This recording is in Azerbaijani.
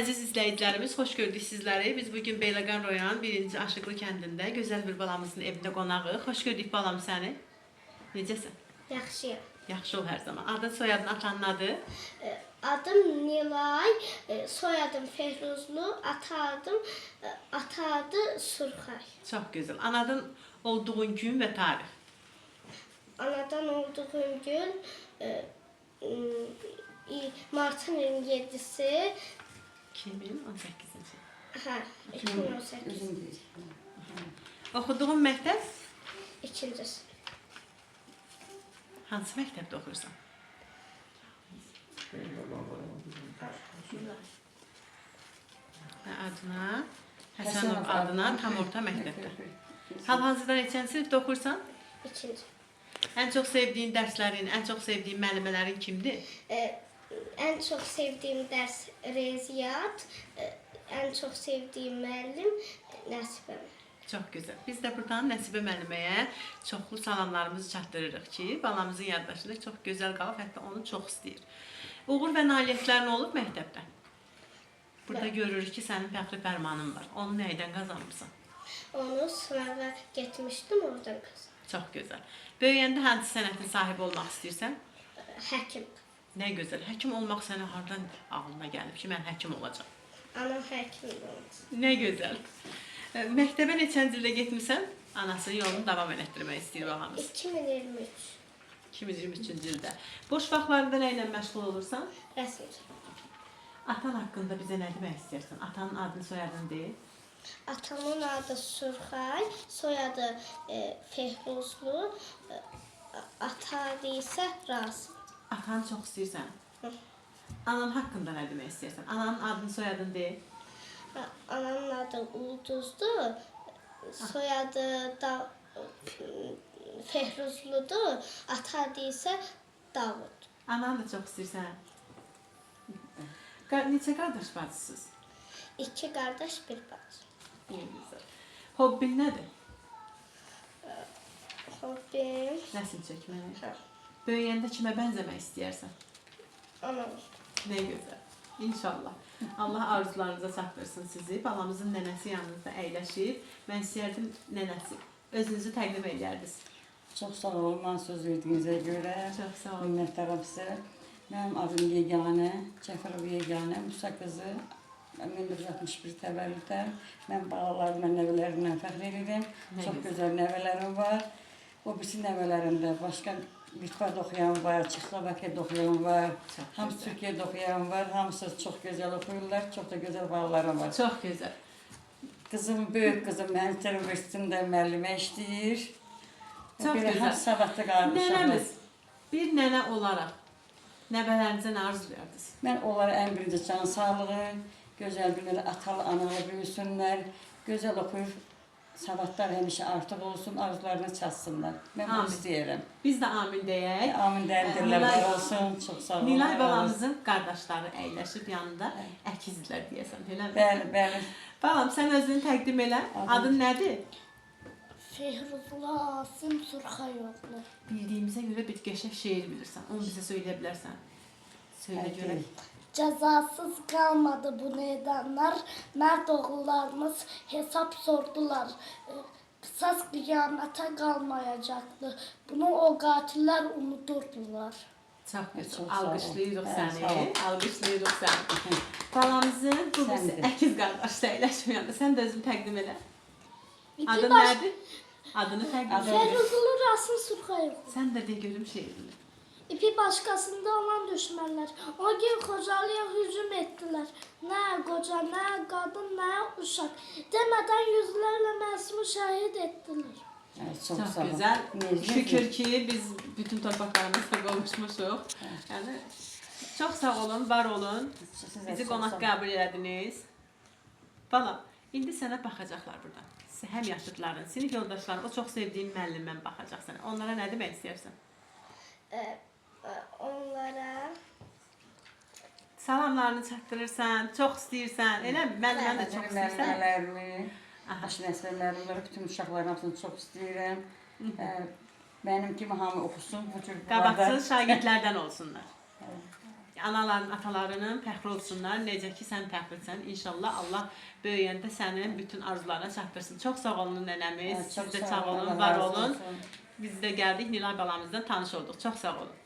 Əziz izləyicilərimiz, xoş gördük sizləri. Biz bugün Beyləqan Royan 1-ci Aşıqlı kəndində gözəl bir balamızın evində qonağıq. Xoş gördük balam səni. Necəsən? Yaxşıyam. Yaxşı ol hər zaman. Adın, soyadın, atanın adı? Adım Nilay, soyadım Fehruzlu, ata adı Surxay. Çox gözəl. Anadın olduğun gün və tarix? Anadan olduğum gün Martın 27-si 2018-ci. Hə, 2018. Oxuduğun məktəb? İkincisi. Hansı məktəbdə oxuyursan? Adına, Həsənov adına tam orta məktəbdə. Hal-hazırda neçənci sinifdə oxuyursan? İkinci. Ən çox sevdiyin dərslərin, ən çox sevdiyin müəllimələrin kimdir? Ən çox sevdiyim dərs riyaziyyat, ən çox sevdiyim müəllim Nəsibə. Çox gözəl. Biz də buradan Nəsibə müəlliməyə çoxlu salamlarımızı çatdırırıq ki, balamızın yaddaşında çox gözəl qalıb, hətta onu çox istəyir. Uğur və nailiyyətlərin olub məktəbdə? Burada görürük ki, sənin fəxri fərmanın var. Onu nəydən qazanmısan? Onu sınava getmişdim, oradan qazandım. Çox gözəl. Böyüyəndə hansı sənətin sahibi olmaq istəyirsən? Həkim. Nə gözəl. Həkim olmaq sənə hardan ağlına gəlib ki, mən həkim olacağam? Anam həkim oldu. Nə gözəl. Məktəbə neçənci ildə getmisən? Anasının yolunu davam elətdirmək istəyir balamız. 2023. 2023-cü ildə. Boş vaxtlarında nə ilə məşğul olursan? Rəsm. Atan haqqında bizə nə demək istəyirsən? Atanın adını, soyadını deyil. Atamın adı Surxay, soyadı Fehruzlu, ata adı isə Rasim. Atanı çox istəyirsən. Anan haqqında nə demək istəyirsən? Ananın adını, soyadını deyil. Anamın adı Ulduzdur, soyadı da Fehruzludur, ata adı isə Davud. Ananı da çox istəyirsən. Neçə qardaş bacısınız? 2 qardaş, 1 bacı. Hobbin nədir? Hobbim. Nəsil çəkmək. Böyüyəndə kimə bənzəmək istəyərsən? Anam. Nə gözəl. İnşallah. Allah arzularınıza çatdırsın sizi. Balamızın nənəsi yanınızda əyləşir. Mən istəyərdim nənəsi. Özünüzü təqdim edərdiniz. Çox sağ olun, mən söz verdiyinizə görə. Çox sağ olun. Minnətdaram sizə. Mənim adım Yeganə, Cəfərov Yeganə, Musa qızı. 1961 təvəllüdəm. Mən balalarımla, nəvələrimlə fəxr edirəm. Çox gözəl nəvələrim var. O birisi nəvələrimdə başqa Litvada oxuyan var, Çexoslovakiyada oxuyan var. Hamısı Türkiyədə oxuyan var. Hamısı çox gözəl oxuyurlar. Çox da gözəl balalarım var. Çox gözəl. Qızım, böyük qızım Məncə Universitetində müəllimə işləyir. Çox gözəl. Hamısı savadlı qalmışam. Nənəmiz, bir nənə olaraq nəvələrinizə nə arzulayardınız? Mən onlara ən birinci can sağlığı, gözəl günlər, atalı, analı büyüsünlər, gözəl oxuyur, savadlar həmişə artıq olsun, arzularına çatsınlar. Mən bunu istəyirəm. Biz də amin deyək. Amin dərdirlər olsun, çox sağ olun. Nilay balamızın qardaşları əyləşib yanında əkizdirlər deyəsən, eləmi? Bəli, bəli. Balam, sən özünü təqdim elə. Adın nədir? Fehruzlu Asim Surxayoğlu. Bildiyimizə görə bir qəşəng şeir bilirsən. Onu bizə söyləyə bilərsən. Söylə görək. Cəzasız qalmadı bunu edənlər, mərd oğullarımız hesab sordular. Qısas qiyamətə qalmayacaqdı. Bunu o qatillər unudurdular. Çox gözəl. Alqışlayırıq səni. Alqışlayırıq səni. Balamızın bu birisi əkiz qardaşla əyləşməyəndə sən də özünü təqdim elə. Adın nədir? Adını təqdim elə. Fehruzlu Rasim Surxayoğlu. Sən də de görüm şeirini. İpi başqasında olan düşmənlər o gün Xocalıya hücum etdilər. Nə qoca, nə qadın, nə uşaq. Demədən yüzlərlə məsum şəhid etdilər. Çox gözəl. Şükür ki, biz bütün torpaqlarımızda qovuşmuşuq. Yəni, çox sağ olun, var olun. Bizi qonaq qəbul elədiniz. Balam, indi sənə baxacaqlar buradan. Həm yaşıdların, sinif yoldaşların, o çox sevdiyin müəllimən baxacaq sənə. Onlara nə demək istəyirsən? Onlara Salamlarını çatdırırsan, çox istəyirsən, elə mi? Müəlliməni də çox istəyirsən. Müəllimlərimi, baş nəsəllərimi, bütün uşaqların hamısını çox istəyirəm. Mənim kimi hamı oxusun. Qabaqsız şagirdlərdən olsunlar. Anaların, atalarının fəxri olsunlar. Necə ki sən fəxrisən. İnşallah Allah böyüyəndə sənin bütün arzularına çatdırsın. Çox sağ olun nənəmiz. Siz də sağ olun, var olun. Biz də gəldik Nilay balamızla tanış olduq. Çox sağ olun.